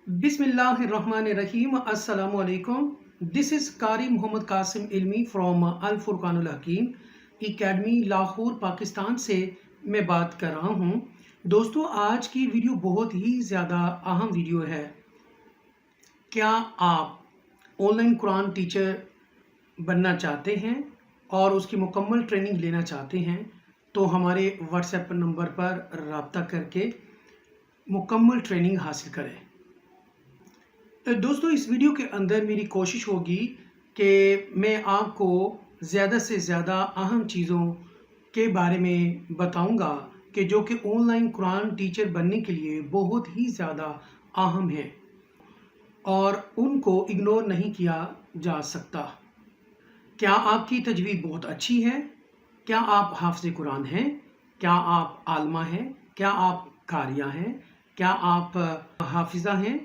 Bismillahirrahmanirrahim. Assalamu alaikum. This is Qari Muhammad Qasim Ilmi from Al Furqanul Hakim academy Lahore Pakistan से मैं बात कर रहा हूँ। दोस्तों, आज की वीडियो बहुत ही ज़्यादा अहम वीडियो है। क्या आप ऑनलाइन कुरान टीचर बनना चाहते हैं और उसकी मुकम्मल ट्रेनिंग लेना चाहते हैं तो हमारे व्हाट्सएप नंबर पर रब्ता करके मुकम्मल ट्रेनिंग हासिल करें। दोस्तों, इस वीडियो के अंदर मेरी कोशिश होगी कि मैं आपको ज़्यादा से ज़्यादा अहम चीज़ों के बारे में बताऊंगा कि जो कि ऑनलाइन कुरान टीचर बनने के लिए बहुत ही ज़्यादा अहम है और उनको इग्नोर नहीं किया जा सकता। क्या आपकी तजवीद बहुत अच्छी है? क्या आप हाफ़िज़ कुरान हैं? क्या आप आलमा हैं? क्या आप कारिया हैं? क्या आप हाफिज़ा हैं?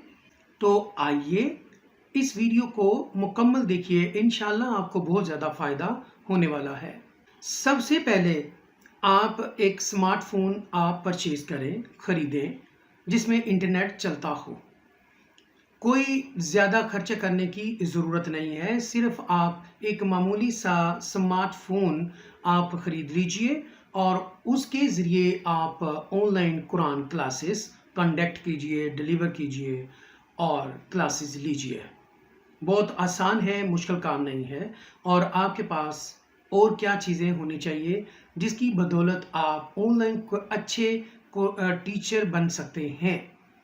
तो आइए इस वीडियो को मुकम्मल देखिए, इंशाल्लाह आपको बहुत ज़्यादा फ़ायदा होने वाला है। सबसे पहले आप एक स्मार्टफोन आप परचेज़ करें, ख़रीदें जिसमें इंटरनेट चलता हो। कोई ज़्यादा खर्च करने की ज़रूरत नहीं है, सिर्फ आप एक मामूली सा स्मार्टफोन आप ख़रीद लीजिए और उसके ज़रिए आप ऑनलाइन कुरान क्लासेस कंडक्ट कीजिए, डिलीवर कीजिए और क्लासेस लीजिए। बहुत आसान है, मुश्किल काम नहीं है। और आपके पास और क्या चीज़ें होनी चाहिए जिसकी बदौलत आप ऑनलाइन अच्छे टीचर बन सकते हैं।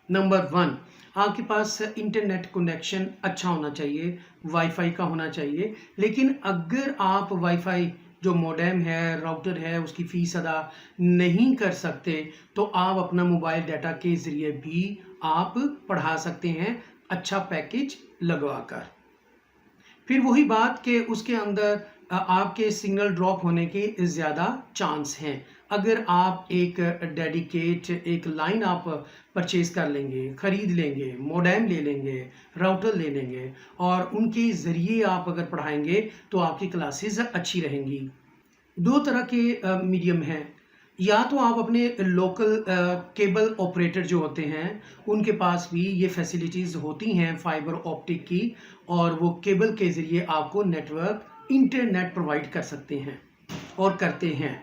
नंबर 1, आपके पास इंटरनेट कनेक्शन अच्छा होना चाहिए, वाईफाई का होना चाहिए। लेकिन अगर आप वाईफाई जो मॉडेम है, राउटर है, उसकी फ़ीस अदा नहीं कर सकते तो आप अपना मोबाइल डाटा के ज़रिए भी आप पढ़ा सकते हैं, अच्छा पैकेज लगवाकर। फिर वही बात कि उसके अंदर आपके सिग्नल ड्रॉप होने के ज़्यादा चांस हैं। अगर आप एक डेडिकेट एक लाइन आप परचेज़ कर लेंगे, ख़रीद लेंगे, मॉडेम ले लेंगे, राउटर ले लेंगे और उनके ज़रिए आप अगर पढ़ाएंगे तो आपकी क्लासेस अच्छी रहेंगी। दो तरह के मीडियम हैं। या तो आप अपने लोकल केबल ऑपरेटर जो होते हैं उनके पास भी ये फैसिलिटीज़ होती हैं फाइबर ऑप्टिक की, और वो केबल के ज़रिए आपको नेटवर्क इंटरनेट प्रोवाइड कर सकते हैं और करते हैं।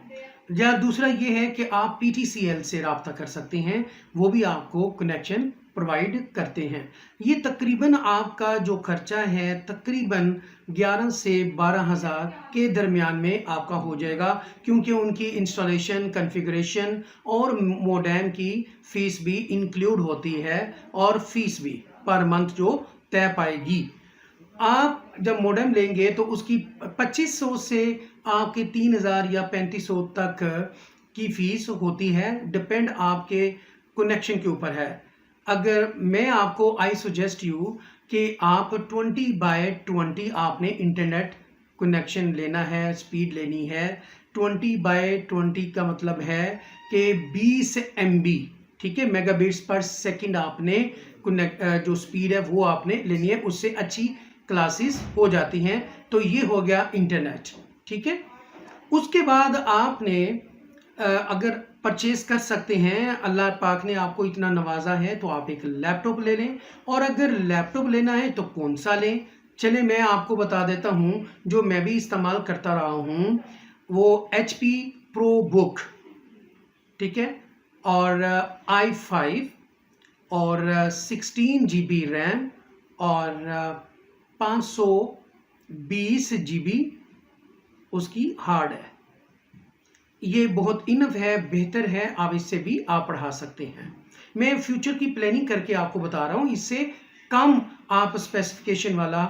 या दूसरा ये है कि आप PTCL से रब्ता कर सकते हैं, वो भी आपको कनेक्शन प्रोवाइड करते हैं। ये तकरीबन आपका जो खर्चा है तकरीबन 11 से 12,000 के दरमियान में आपका हो जाएगा, क्योंकि उनकी इंस्टॉलेशन, कॉन्फ़िगरेशन और मॉडेम की फ़ीस भी इंक्लूड होती है और फ़ीस भी पर मंथ जो तय पाएगी। आप जब मॉडेम लेंगे तो उसकी 2500 से आपके 3000 या 3500 तक की फ़ीस होती है, डिपेंड आपके कनेक्शन के ऊपर है। अगर मैं आपको आई सजेस्ट यू कि आप 20/20 आपने इंटरनेट कनेक्शन लेना है, स्पीड लेनी है। 20/20 का मतलब है कि 20 MB, ठीक है, मेगाबिट्स पर सेकंड आपने जो स्पीड है वो आपने लेनी है, उससे अच्छी क्लासेस हो जाती हैं। तो ये हो गया इंटरनेट, ठीक है। उसके बाद आपने अगर परचेज़ कर सकते हैं, अल्लाह पाक ने आपको इतना नवाजा है तो आप एक लैपटॉप ले लें। और अगर लैपटॉप लेना है तो कौन सा लें, चले मैं आपको बता देता हूँ। जो मैं भी इस्तेमाल करता रहा हूँ वो HP ProBook, ठीक है, और i5 और 16 GB रैम और 520 GB उसकी हार्ड है। ये बहुत इनफ है, बेहतर है, आप इससे भी आप पढ़ा सकते हैं। मैं फ्यूचर की प्लानिंग करके आपको बता रहा हूँ, इससे कम आप स्पेसिफिकेशन वाला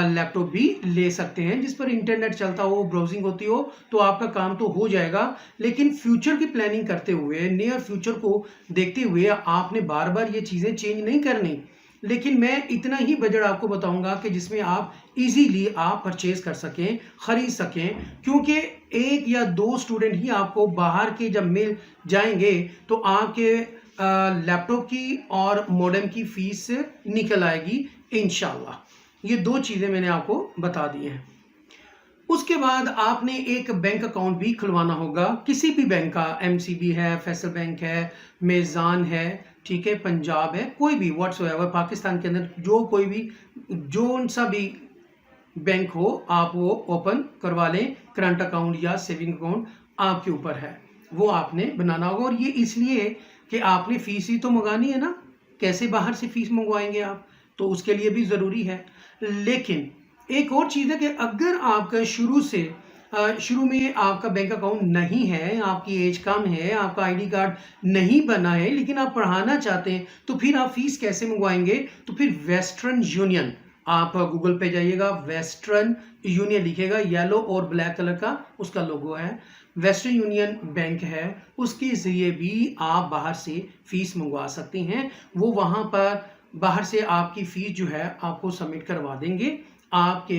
लैपटॉप भी ले सकते हैं जिस पर इंटरनेट चलता हो, ब्राउजिंग होती हो, तो आपका काम तो हो जाएगा। लेकिन फ्यूचर की प्लानिंग करते हुए, नियर फ्यूचर को देखते हुए आपने बार बार ये चीज़ें चेंज नहीं करनी। लेकिन मैं इतना ही बजट आपको बताऊंगा कि जिसमें आप इजीली आप परचेज कर सकें, ख़रीद सकें, क्योंकि एक या दो स्टूडेंट ही आपको बाहर के जब मिल जाएंगे तो आपके लैपटॉप की और मॉडेम की फ़ीस निकल आएगी इंशाल्लाह। ये दो चीज़ें मैंने आपको बता दी हैं। उसके बाद आपने एक बैंक अकाउंट भी खुलवाना होगा, किसी भी बैंक का, एमसीबी है, फैसल बैंक है, मेज़ान है, ठीक है, पंजाब है, कोई भी व्हाट्सएवर, पाकिस्तान के अंदर जो कोई भी जोन सा भी बैंक हो आप वो ओपन करवा लें। करंट अकाउंट या सेविंग अकाउंट आपके ऊपर है, वो आपने बनाना होगा। और ये इसलिए कि आपने फीस ही तो मंगानी है ना, कैसे बाहर से फीस मंगवाएंगे आप, तो उसके लिए भी ज़रूरी है। लेकिन एक और चीज़ है कि अगर आपका शुरू में आपका बैंक अकाउंट नहीं है, आपकी एज कम है, आपका आईडी कार्ड नहीं बना है, लेकिन आप पढ़ाना चाहते हैं, तो फिर आप फीस कैसे मंगवाएंगे? तो फिर वेस्टर्न यूनियन, आप गूगल पे जाइएगा, वेस्टर्न यूनियन लिखेगा, येलो और ब्लैक कलर का उसका लोगो है, वेस्टर्न यूनियन बैंक है, उसके ज़रिए भी आप बाहर से फीस मंगवा सकते हैं। वो वहाँ पर बाहर से आपकी फीस जो है आपको सबमिट करवा देंगे। आपके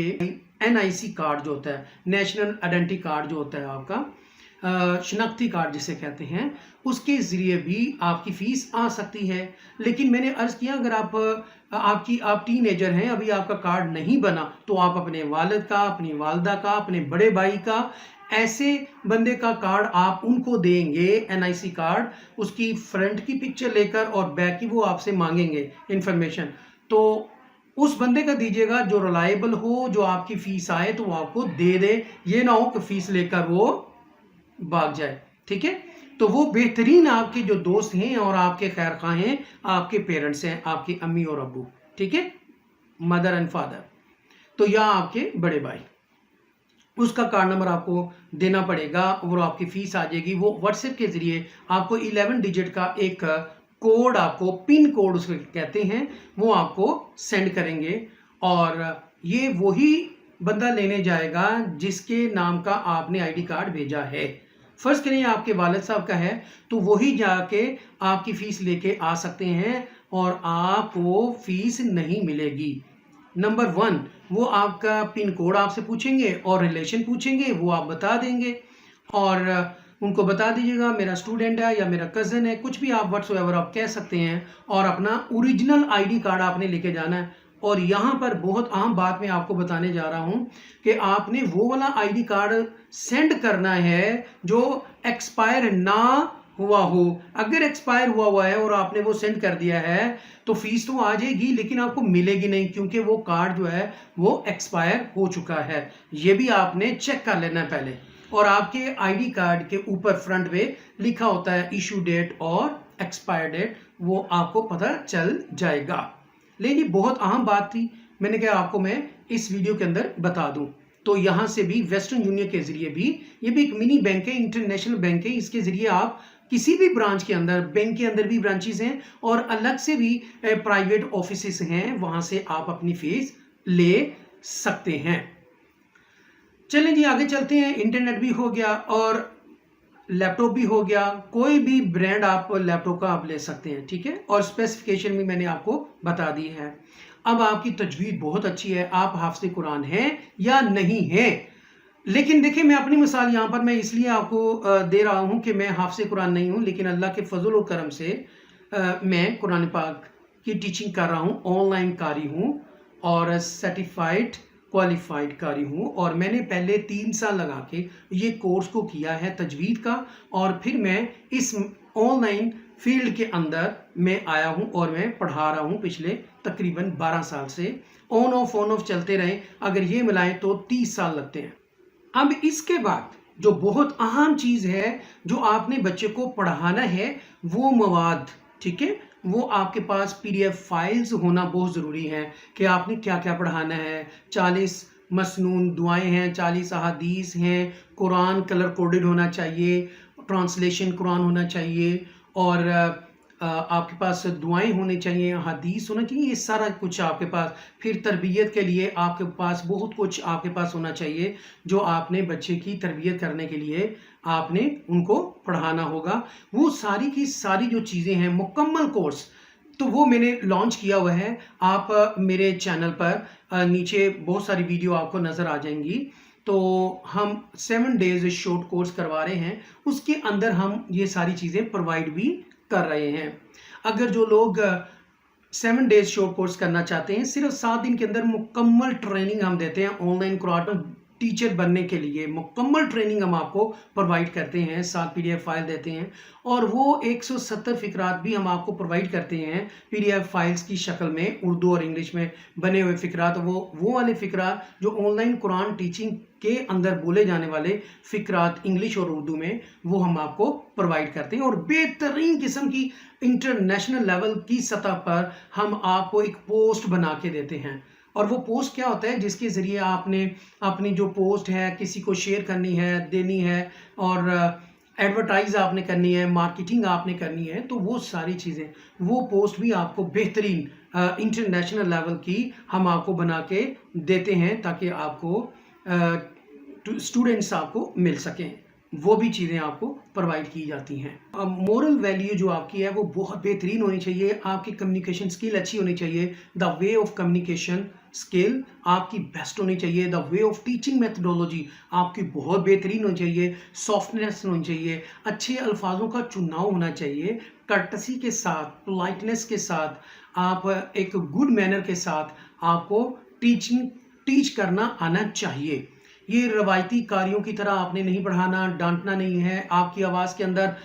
एनआईसी कार्ड जो होता है, नेशनल आइडेंटिटी कार्ड जो होता है आपका, शनाख्ती कार्ड जिसे कहते हैं, उसके ज़रिए भी आपकी फ़ीस आ सकती है। लेकिन मैंने अर्ज़ किया, अगर आप टीनेजर हैं, अभी आपका कार्ड नहीं बना, तो आप अपने वालिद का, अपनी वालदा का, अपने बड़े भाई का, ऐसे बंदे का कार्ड आप उनको देंगे, एनआईसी कार्ड, उसकी फ्रंट की पिक्चर लेकर और बैक की वो आपसे मांगेंगे इंफॉर्मेशन, तो उस बंदे का दीजिएगा जो रिलायबल हो, जो आपकी फीस आए तो वो आपको दे दे, ये ना हो कि फीस लेकर वो भाग जाए, ठीक है। तो वो बेहतरीन आपके जो दोस्त हैं और आपके खैर खां हैं, आपके पेरेंट्स हैं, आपकी अम्मी और अब्बू, ठीक है, मदर एंड फादर, तो या आपके बड़े भाई, उसका कार्ड नंबर आपको देना पड़ेगा और आपकी फीस आ जाएगी। वो व्हाट्सएप के जरिए आपको 11 डिजिट का एक कोड, आपको पिन कोड उसको कहते हैं, वो आपको सेंड करेंगे और ये वही बंदा लेने जाएगा जिसके नाम का आपने आईडी कार्ड भेजा है। फर्ज करें आपके वालिद साहब का है, तो वही जाके आपकी फीस लेके आ सकते हैं और आपको फीस नहीं मिलेगी। नंबर 1, वो आपका पिन कोड आपसे पूछेंगे और रिलेशन पूछेंगे, वो आप बता देंगे और उनको बता दीजिएगा मेरा स्टूडेंट है या मेरा कज़न है, कुछ भी आप व्हाट्सएवर आप कह सकते हैं, और अपना ओरिजिनल आईडी कार्ड आपने लेके जाना है। और यहाँ पर बहुत अहम बात मैं आपको बताने जा रहा हूँ कि आपने वो वाला आईडी कार्ड सेंड करना है जो एक्सपायर ना हुआ हो। अगर एक्सपायर हुआ है और आपने वो सेंड कर दिया है तो फीस तो आ जाएगी लेकिन आपको मिलेगी नहीं, क्योंकि वो कार्ड जो है वो एक्सपायर हो चुका है। ये भी आपने चेक कर लेना है पहले। और आपके आईडी कार्ड के ऊपर फ्रंट पे लिखा होता है इशू डेट और एक्सपायर डेट, वो आपको पता चल जाएगा। लेकिन ये बहुत अहम बात थी, मैंने कहा आपको मैं इस वीडियो के अंदर बता दूं। तो यहाँ से भी वेस्टर्न यूनियन के जरिए भी, ये भी एक मिनी बैंक है, इंटरनेशनल बैंक है, इसके जरिए आप किसी भी ब्रांच के अंदर, बैंक के अंदर भी ब्रांचेस हैं और अलग से भी प्राइवेट ऑफिसेस हैं, वहां से आप अपनी फीस ले सकते हैं। चलें जी आगे चलते हैं। इंटरनेट भी हो गया और लैपटॉप भी हो गया, कोई भी ब्रांड आप लैपटॉप का आप ले सकते हैं, ठीक है, और स्पेसिफिकेशन भी मैंने आपको बता दी है। अब आपकी तजवीद बहुत अच्छी है, आप हाफ़िज़ कुरान हैं या नहीं है। लेकिन देखिए मैं अपनी मिसाल यहाँ पर मैं इसलिए आपको दे रहा हूँ कि मैं हाफ़िज़ कुरान नहीं हूँ, लेकिन अल्लाह के फजल और करम से मैं कुरान पाक की टीचिंग कर रहा हूँ, ऑनलाइन कारी हूँ और सर्टिफाइड क्वालिफाइड कारी हूँ। और मैंने पहले 3 साल लगा के ये कोर्स को किया है तजवीद का, और फिर मैं इस ऑनलाइन फील्ड के अंदर मैं आया हूँ और मैं पढ़ा रहा हूँ पिछले तकरीबन 12 साल से। ऑन ऑफ चलते रहे, अगर ये मिलाएं तो 30 साल लगते हैं। अब इसके बाद जो बहुत अहम चीज़ है जो आपने बच्चे को पढ़ाना है, वो मवाद, ठीक है, वो आपके पास पीडीएफ फाइल्स होना बहुत ज़रूरी है कि आपने क्या क्या पढ़ाना है। 40 मसनून दुआएं हैं, 40 अहादीस हैं, कुरान कलर कोडेड होना चाहिए, ट्रांसलेशन कुरान होना चाहिए, और आपके पास दुआएं होनी चाहिए, हदीस होना चाहिए, ये सारा कुछ आपके पास। फिर तरबियत के लिए आपके पास बहुत कुछ आपके पास होना चाहिए जो आपने बच्चे की तरबियत करने के लिए आपने उनको पढ़ाना होगा। वो सारी की सारी जो चीज़ें हैं, मुकम्मल कोर्स, तो वो मैंने लॉन्च किया हुआ है। आप मेरे चैनल पर नीचे बहुत सारी वीडियो आपको नज़र आ जाएंगी। तो हम 7 डेज शॉर्ट कोर्स करवा रहे हैं, उसके अंदर हम ये सारी चीज़ें प्रोवाइड भी कर रहे हैं। अगर जो लोग 7 डेज शॉर्ट कोर्स करना चाहते हैं, सिर्फ 7 दिन के अंदर मुकम्मल ट्रेनिंग हम देते हैं ऑनलाइन कुरान टीचर बनने के लिए मुकम्मल ट्रेनिंग हम आपको प्रोवाइड करते हैं, साथ पीडीएफ फाइल देते हैं और वो 170 फ़िक़रात भी हम आपको प्रोवाइड करते हैं पीडीएफ फाइल्स की शक्ल में, उर्दू और इंग्लिश में बने हुए फ़िक़रात। वो वाले फ़िक़रात जो ऑनलाइन कुरान टीचिंग के अंदर बोले जाने वाले फ़िक़रात इंग्लिश और उर्दू में, वो हम आपको प्रोवाइड करते हैं और बेहतरीन किस्म की इंटरनेशनल लेवल की सतह पर हम आपको एक पोस्ट बना के देते हैं। और वो पोस्ट क्या होता है, जिसके ज़रिए आपने अपनी जो पोस्ट है किसी को शेयर करनी है, देनी है और एडवर्टाइज आपने करनी है, मार्केटिंग आपने करनी है, तो वो सारी चीज़ें, वो पोस्ट भी आपको बेहतरीन इंटरनेशनल लेवल की हम आपको बना के देते हैं ताकि आपको स्टूडेंट्स आपको मिल सकें। वो भी चीज़ें आपको प्रोवाइड की जाती हैं। मोरल वैल्यू जो आपकी है वो बहुत बेहतरीन होनी चाहिए, आपकी कम्युनिकेशन स्किल अच्छी होनी चाहिए, the way of communication skill आपकी बेस्ट होनी चाहिए, the way of teaching methodology आपकी बहुत बेहतरीन होनी चाहिए, सॉफ्टनेस होनी चाहिए, अच्छे अल्फाजों का चुनाव होना चाहिए, कर्टसी के साथ, पोलाइटनेस के साथ, आप एक गुड मैनर के साथ आपको टीच करना आना चाहिए। ये रवायती कारियों की तरह आपने नहीं पढ़ाना, डांटना नहीं है। आपकी आवाज़ के अंदर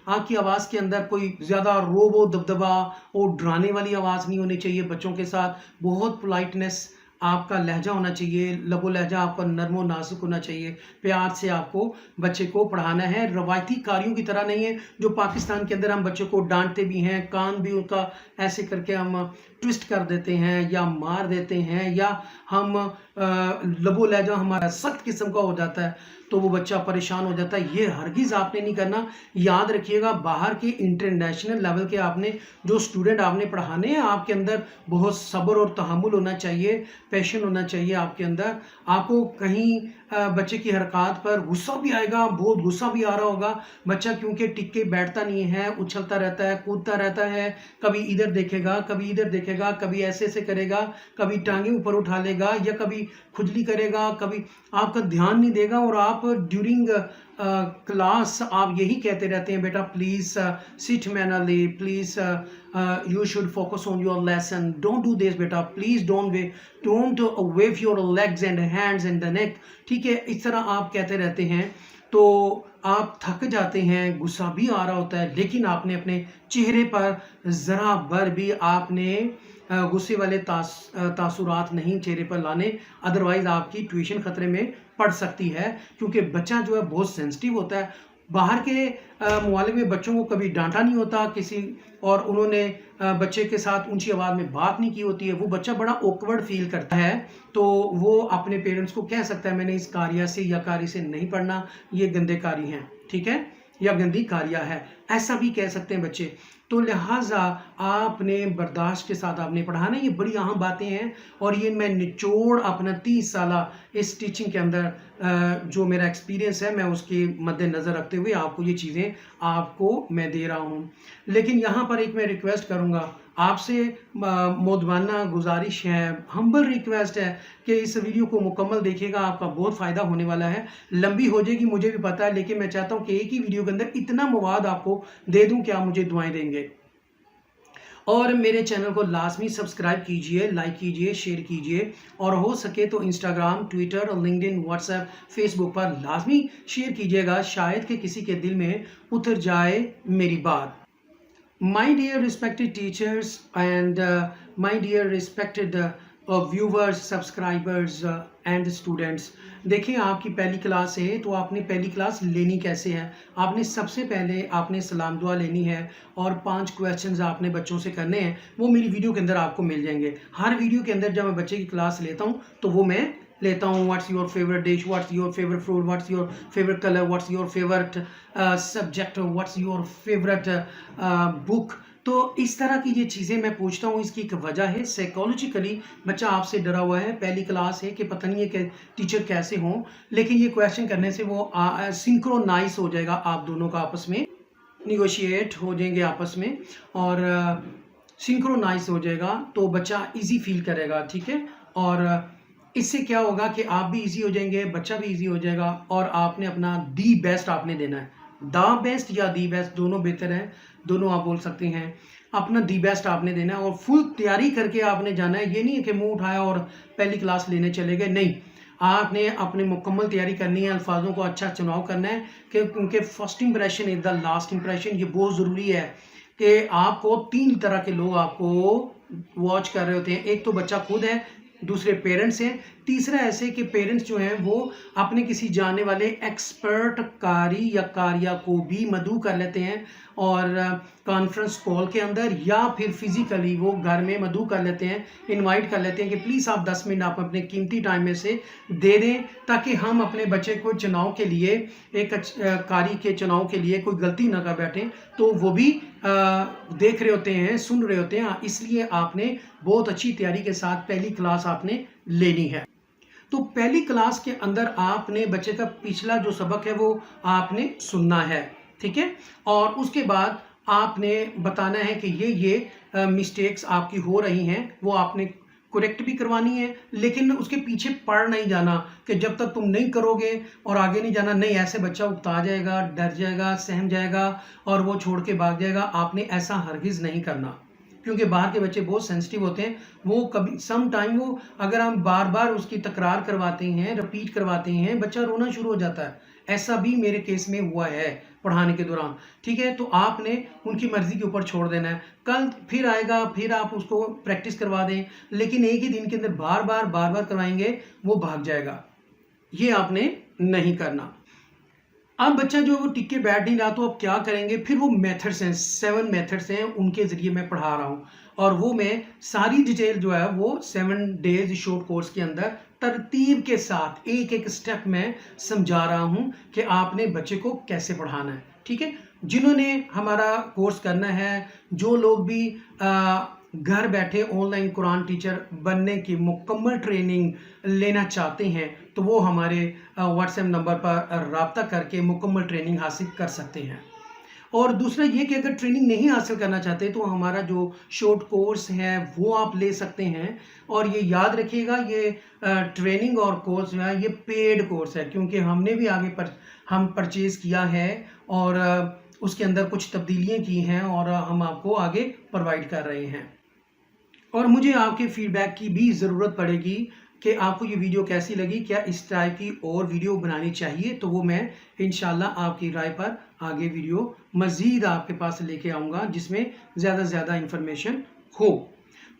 आपकी आवाज़ के अंदर कोई ज़्यादा रोबो दबदबा और डराने वाली आवाज़ नहीं होनी चाहिए। बच्चों के साथ बहुत पोलाइटनेस आपका लहजा होना चाहिए, लबो लहजा आपका नर्मो नाजुक होना चाहिए, प्यार से आपको बच्चे को पढ़ाना है। रवायती कारियों की तरह नहीं है जो पाकिस्तान के अंदर हम बच्चों को डांटते भी हैं, कान भी उनका ऐसे करके हम ट्विस्ट कर देते हैं या मार देते हैं, या हम लबो लहजा हमारा सख्त किस्म का हो जाता है तो वो बच्चा परेशान हो जाता है। ये हरगिज़ आपने नहीं करना। याद रखिएगा, बाहर के इंटरनेशनल लेवल के आपने जो स्टूडेंट आपने पढ़ाने हैं, आपके अंदर बहुत सब्र और तहम्मुल होना चाहिए, पैशन होना चाहिए आपके अंदर। आपको कहीं बच्चे की हरकत पर गुस्सा भी आएगा, बहुत गुस्सा भी आ रहा होगा। बच्चा क्योंकि टिक के बैठता नहीं है, उछलता रहता है, कूदता रहता है, कभी इधर देखेगा, कभी इधर देखेगा, कभी ऐसे करेगा, कभी टांगे ऊपर उठा लेगा या कभी खुजली करेगा, कभी आपका ध्यान नहीं देगा और आप ड्यूरिंग क्लास आप यही कहते रहते हैं, बेटा please sit mannerly, please you should focus on your lesson, don't do this बेटा, please don't wave your legs and hands and the neck। ठीक है, इस तरह आप कहते रहते हैं तो आप थक जाते हैं, गुस्सा भी आ रहा होता है, लेकिन आपने अपने चेहरे पर ज़रा भर भी आपने गुस्से वाले तासुरात नहीं चेहरे पर लाने, अदरवाइज आपकी ट्यूशन खतरे में पड़ सकती है, क्योंकि बच्चा जो है बहुत सेंसिटिव होता है। बाहर के मुआलिम में बच्चों को कभी डांटा नहीं होता किसी, और उन्होंने बच्चे के साथ ऊंची आवाज़ में बात नहीं की होती है, वो बच्चा बड़ा ऑकवर्ड फील करता है, तो वो अपने पेरेंट्स को कह सकता है मैंने इस कारिया से या कारी से नहीं पढ़ना, ये गंदे कारी हैं, ठीक है, या गंदी कारिया है, ऐसा भी कह सकते हैं बच्चे। तो लिहाजा आपने बर्दाश्त के साथ आपने पढ़ाना, ये बड़ी अहम बातें हैं और ये मैं निचोड़ अपना 30 साल इस टीचिंग के अंदर जो मेरा एक्सपीरियंस है मैं उसके मद्देनज़र रखते हुए आपको ये चीज़ें आपको मैं दे रहा हूँ। लेकिन यहाँ पर एक मैं रिक्वेस्ट करूँगा आपसे, मोदबाना गुजारिश है, हम्बल रिक्वेस्ट है कि इस वीडियो को मुकम्मल देखिएगा, आपका बहुत फ़ायदा होने वाला है। लंबी हो जाएगी मुझे भी पता है, लेकिन मैं चाहता हूँ कि एक ही वीडियो के अंदर इतना मवाद आपको दे दूँ कि आप मुझे दुआएं देंगे। और मेरे चैनल को लाजमी सब्सक्राइब कीजिए, लाइक कीजिए, शेयर कीजिए, और हो सके तो इंस्टाग्राम, ट्विटर और लिंक्डइन, व्हाट्सएप, फेसबुक पर लाजमी शेयर कीजिएगा, शायद कि किसी के दिल में उतर जाए मेरी बात। My dear respected teachers and my dear respected viewers, subscribers and students, देखिए आपकी पहली क्लास है तो आपने पहली क्लास लेनी कैसे है। आपने सबसे पहले आपने सलाम दुआ लेनी है और 5 क्वेश्चंस आपने बच्चों से करने हैं, वो मेरी वीडियो के अंदर आपको मिल जाएंगे। हर वीडियो के अंदर जब मैं बच्चे की क्लास लेता हूँ तो वो मैं लेता हूँ, what's your favourite dish, what's your favourite fruit, what's your favourite colour, what's your favourite subject, what's your favourite book. तो इस तरह की ये चीज़ें मैं पूछता हूँ, इसकी एक वजह है, साइकोलॉजिकली बच्चा आपसे डरा हुआ है, पहली क्लास है कि पता नहीं है कि टीचर कैसे हों, लेकिन ये क्वेश्चन करने से वो सिंक्रोनाइज हो जाएगा, आप दोनों का आपस में निगोशिएट हो जाएंगे आपस में और सिंक्रोनाइज हो जाएगा, तो बच्चा ईजी फील करेगा, ठीक है। और इससे क्या होगा कि आप भी इजी हो जाएंगे, बच्चा भी इजी हो जाएगा और आपने अपना दी बेस्ट आपने देना है। دا बेस्ट या दी बेस्ट दोनों बेहतर है, दोनों आप बोल सकते हैं। अपना दी बेस्ट आपने देना है और फुल तैयारी करके आपने जाना है। ये नहीं है कि मुंह उठाया और पहली क्लास लेने चले गए, नहीं, आपने अपनी मुकम्मल तैयारी करनी है, अल्फाजों को अच्छा चुनाव करना है कि उनके first impression is the last impression. ये बहुत ज़रूरी है कि आपको 3 तरह के लोग आपको वॉच कर रहे होते हैं। एक तो बच्चा खुद है, दूसरे पेरेंट्स हैं, तीसरा ऐसे कि पेरेंट्स जो हैं वो अपने किसी जानने वाले एक्सपर्ट कारी या कारिया को भी मदऊ कर लेते हैं और कॉन्फ्रेंस कॉल के अंदर या फिर फिजिकली वो घर में मदऊ कर लेते हैं, इनवाइट कर लेते हैं कि प्लीज़ आप 10 मिनट आप अपने कीमती टाइम में से दे दें ताकि हम अपने बच्चे को चुनाव के लिए एक कारी के चुनाव के लिए कोई गलती ना कर बैठें। तो वो भी देख रहे होते हैं, सुन रहे होते हैं, इसलिए आपने बहुत अच्छी तैयारी के साथ पहली क्लास आपने लेनी है। तो पहली क्लास के अंदर आपने बच्चे का पिछला जो सबक है वो आपने सुनना है, ठीक है, और उसके बाद आपने बताना है कि ये मिस्टेक्स आपकी हो रही हैं, वो आपने करेक्ट भी करवानी है, लेकिन उसके पीछे पड़ नहीं जाना कि जब तक तुम नहीं करोगे और आगे नहीं जाना। नहीं, ऐसे बच्चा उकता जाएगा, डर जाएगा, सहम जाएगा और वो छोड़ के भाग जाएगा। आपने ऐसा हरगिज़ नहीं करना, क्योंकि बाहर के बच्चे बहुत सेंसिटिव होते हैं। वो कभी सम टाइम वो अगर हम बार बार उसकी तकरार करवाते हैं, रिपीट करवाते हैं, बच्चा रोना शुरू हो जाता है। ऐसा भी मेरे केस में हुआ है पढ़ाने के दौरान, ठीक है। तो आपने उनकी मर्जी के ऊपर छोड़ देना है। कल फिर आएगा, फिर आप उसको प्रैक्टिस करवा दें, लेकिन एक ही दिन के अंदर बार बार करवाएंगे, वो भाग जाएगा। ये आपने नहीं करना। अब बच्चा जो वो टिक के बैठ नहीं रहा, तो अब क्या करेंगे, फिर वो मेथड्स हैं, 7 मेथड्स हैं, उनके ज़रिए मैं पढ़ा रहा हूँ और वो मैं सारी डिटेल जो है वो 7 डेज शॉर्ट कोर्स के अंदर तरतीब के साथ एक एक स्टेप में समझा रहा हूँ कि आपने बच्चे को कैसे पढ़ाना है, ठीक है। जिन्होंने हमारा कोर्स करना है, जो लोग भी घर बैठे ऑनलाइन कुरान टीचर बनने की मुकम्मल ट्रेनिंग लेना चाहते हैं, तो वो हमारे व्हाट्सएप नंबर पर राब्ता करके मुकम्मल ट्रेनिंग हासिल कर सकते हैं। और दूसरा ये कि अगर ट्रेनिंग नहीं हासिल करना चाहते तो हमारा जो शॉर्ट कोर्स है वो आप ले सकते हैं। और ये याद रखिएगा, ये ट्रेनिंग और कोर्स जो है ये पेड कोर्स है, क्योंकि हमने भी आगे हम परचेज़ किया है और उसके अंदर कुछ तब्दीलियाँ की हैं और हम आपको आगे प्रोवाइड कर रहे हैं। और मुझे आपके फीडबैक की भी ज़रूरत पड़ेगी कि आपको ये वीडियो कैसी लगी, क्या इस टाइप की और वीडियो बनानी चाहिए, तो वो मैं इंशाल्लाह आपकी राय पर आगे वीडियो मज़ीद आपके पास लेके आऊँगा जिसमें ज़्यादा से ज़्यादा इंफॉर्मेशन हो।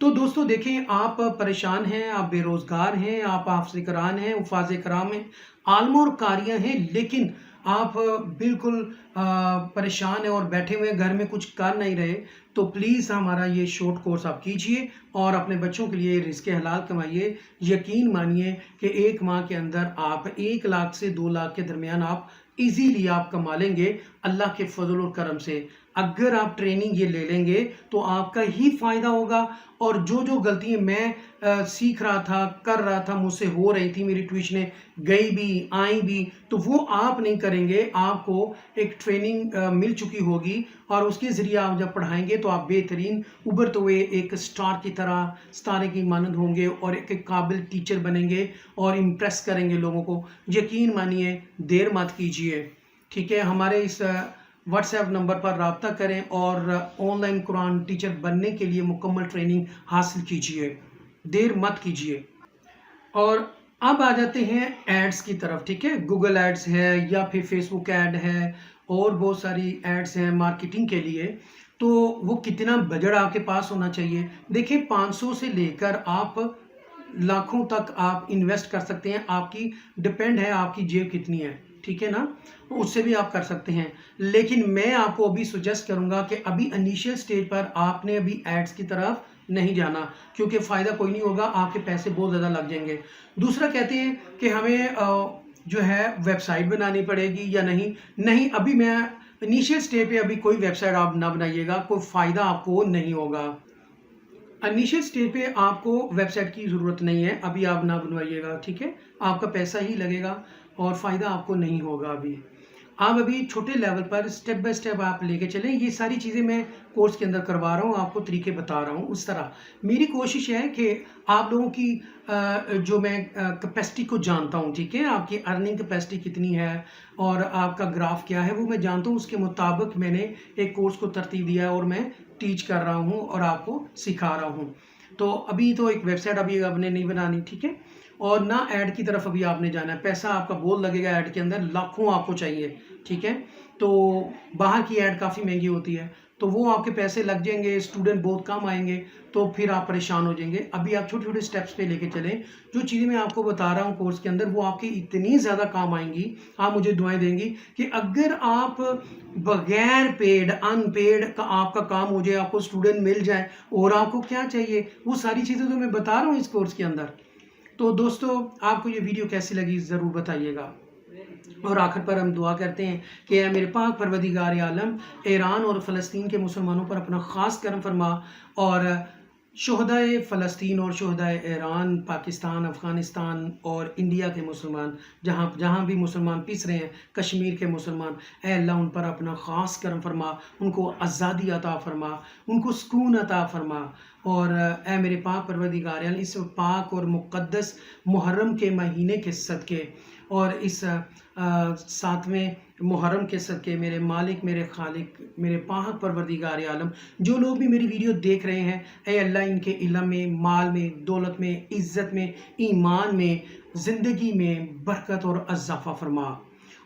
तो दोस्तों देखें, आप परेशान हैं, आप बेरोज़गार हैं, आप हाफ़िज़ कुरान हैं, हुफ़ाज़ कराम हैं, आलिम और कारियाँ हैं, लेकिन आप बिल्कुल परेशान हैं और बैठे हुए घर में कुछ कर नहीं रहे, तो प्लीज़ हमारा ये शॉर्ट कोर्स आप कीजिए और अपने बच्चों के लिए रिज़्क़ हलाल कमाइए। यकीन मानिए कि 1 माह के अंदर आप 1 लाख से 2 लाख के दरमियान आप इजीली आप कमा लेंगे अल्लाह के फजल और करम से। अगर आप ट्रेनिंग ये ले लेंगे तो आपका ही फ़ायदा होगा। और जो जो गलतियाँ मैं सीख रहा था, कर रहा था, मुझसे हो रही थी, मेरी ट्यूशनें गई भी आई भी, तो वो आप नहीं करेंगे। आपको एक ट्रेनिंग मिल चुकी होगी और उसके ज़रिए आप जब पढ़ाएंगे तो आप बेहतरीन उभरते हुए एक स्टार की तरह सितारे की मानंद होंगे और एक काबिल टीचर बनेंगे और इम्प्रेस करेंगे लोगों को। यकीन मानिए, देर मत कीजिए, ठीक है। हमारे इस व्हाट्सएप नंबर पर राब्ता करें और ऑनलाइन कुरान टीचर बनने के लिए मुकम्मल ट्रेनिंग हासिल कीजिए, देर मत कीजिए। और अब आ जाते हैं एड्स की तरफ, ठीक है। गूगल एड्स है या फिर फेसबुक ऐड है और बहुत सारी एड्स हैं मार्केटिंग के लिए। तो वो कितना बजट आपके पास होना चाहिए? देखिए, 500 से लेकर आप लाखों तक आप इन्वेस्ट कर सकते हैं। आपकी डिपेंड है आपकी जेब कितनी है, ठीक है ना, उससे भी आप कर सकते हैं। लेकिन मैं आपको अभी सुजेस्ट करूंगा कि अभी इनिशियल स्टेज पर आपने अभी एड्स की तरफ नहीं जाना, क्योंकि फ़ायदा कोई नहीं होगा, आपके पैसे बहुत ज़्यादा लग जाएंगे। दूसरा कहते हैं कि हमें जो है वेबसाइट बनानी पड़ेगी या नहीं, अभी मैं इनिशियल स्टेज पे अभी कोई वेबसाइट आप ना बनाइएगा, कोई फ़ायदा आपको नहीं होगा। इनिशियल स्टेज पे आपको वेबसाइट की ज़रूरत नहीं है, अभी आप ना बनवाइएगा, ठीक है। आपका पैसा ही लगेगा और फ़ायदा आपको नहीं होगा अभी। आप अभी छोटे लेवल पर स्टेप बाय स्टेप आप लेके चलें। ये सारी चीज़ें मैं कोर्स के अंदर करवा रहा हूँ, आपको तरीके बता रहा हूँ। उस तरह मेरी कोशिश है कि आप लोगों की जो मैं कैपेसिटी को जानता हूँ, ठीक है? आपकी अर्निंग कैपेसिटी कितनी है और आपका ग्राफ क्या है, वो मैं जानता हूँ। उसके मुताबिक मैंने एक कोर्स को तरतीब दिया है और मैं टीच कर रहा हूँ और आपको सिखा रहा हूँ। तो अभी तो एक वेबसाइट अभी आपने नहीं बनानी, ठीक है? और ना ऐड की तरफ अभी आपने जाना है। पैसा आपका बहुत लगेगा ऐड के अंदर, लाखों आपको चाहिए, ठीक है? तो बाहर की ऐड काफ़ी महंगी होती है, तो वो आपके पैसे लग जाएंगे, स्टूडेंट बहुत कम आएंगे, तो फिर आप परेशान हो जाएंगे। अभी आप छोटे छोटे स्टेप्स पे लेके चलें। जो चीज़ें मैं आपको बता रहा हूँ कोर्स के अंदर, वो आपकी इतनी ज़्यादा काम आएंगी, आप मुझे दुआएं देंगी कि अगर आप बगैर पेड अनपेड का आपका काम हो जाए, आपको स्टूडेंट मिल जाए, और आपको क्या चाहिए, वो सारी चीज़ें तो मैं बता रहा हूँ इस कोर्स के अंदर। तो दोस्तों, आपको ये वीडियो कैसी लगी ज़रूर बताइएगा। और आखिर पर हम दुआ करते हैं कि ऐ मेरे पाक परवरदिगार आलम, ईरान और फ़लस्तीन के मुसलमानों पर अपना ख़ास करम फरमा, और शुहदाए फ़लस्तीन और शुहदाए ईरान, पाकिस्तान, अफ़गानिस्तान और इंडिया के मुसलमान, जहाँ जहाँ भी मुसलमान पिस रहे हैं, कश्मीर के मुसलमान, ऐ अल्लाह उन पर अपना ख़ास करम फरमा, उनको आज़ादी अता फरमा, उनको सुकून अता फरमा। और ऐ मेरे पाक परवरदिगार आलम, इस पाक और मुक़द्दस मुहर्रम के महीने के सदक़े और इस 7वें मुहर्रम के सदक़े, मेरे मालिक, मेरे खालिक, मेरे पाक परवरदिगार आलम, जो लोग भी मेरी वीडियो देख रहे हैं, ऐ अल्लाह इनके इल्म में, माल में, दौलत में, इज़्ज़त में, ईमान में, ज़िंदगी में बरकत और इज़ाफ़ा फरमा।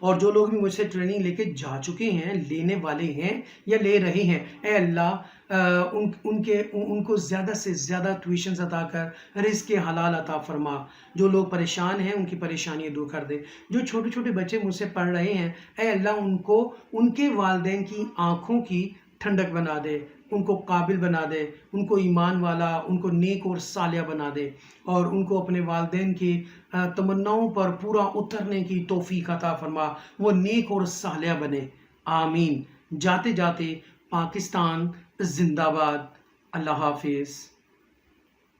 और जो लोग भी मुझसे ट्रेनिंग लेके जा चुके हैं, लेने वाले हैं या ले रहे हैं, ऐ अल्लाह उनको ज़्यादा से ज़्यादा ट्यूशन्स अता कर, रिज़्क़ हलाल अता फरमा। जो लोग परेशान हैं, उनकी परेशानियाँ दूर कर दे। जो छोटे छोटे बच्चे मुझसे पढ़ रहे हैं, ऐ अल्लाह उनको उनके वालिदैन की आँखों की ठंडक बना दे, उनको काबिल बना दे, उनको ईमान वाला, उनको नेक और सालिया बना दे, और उनको अपने वालिदैन की तमन्नाओं पर पूरा उतरने की तौफ़ीक अता फरमा, वो नेक और सालिया बने। आमीन। जाते जाते पाकिस्तान ज़िंदाबाद। अल्लाह हाफ़िज़।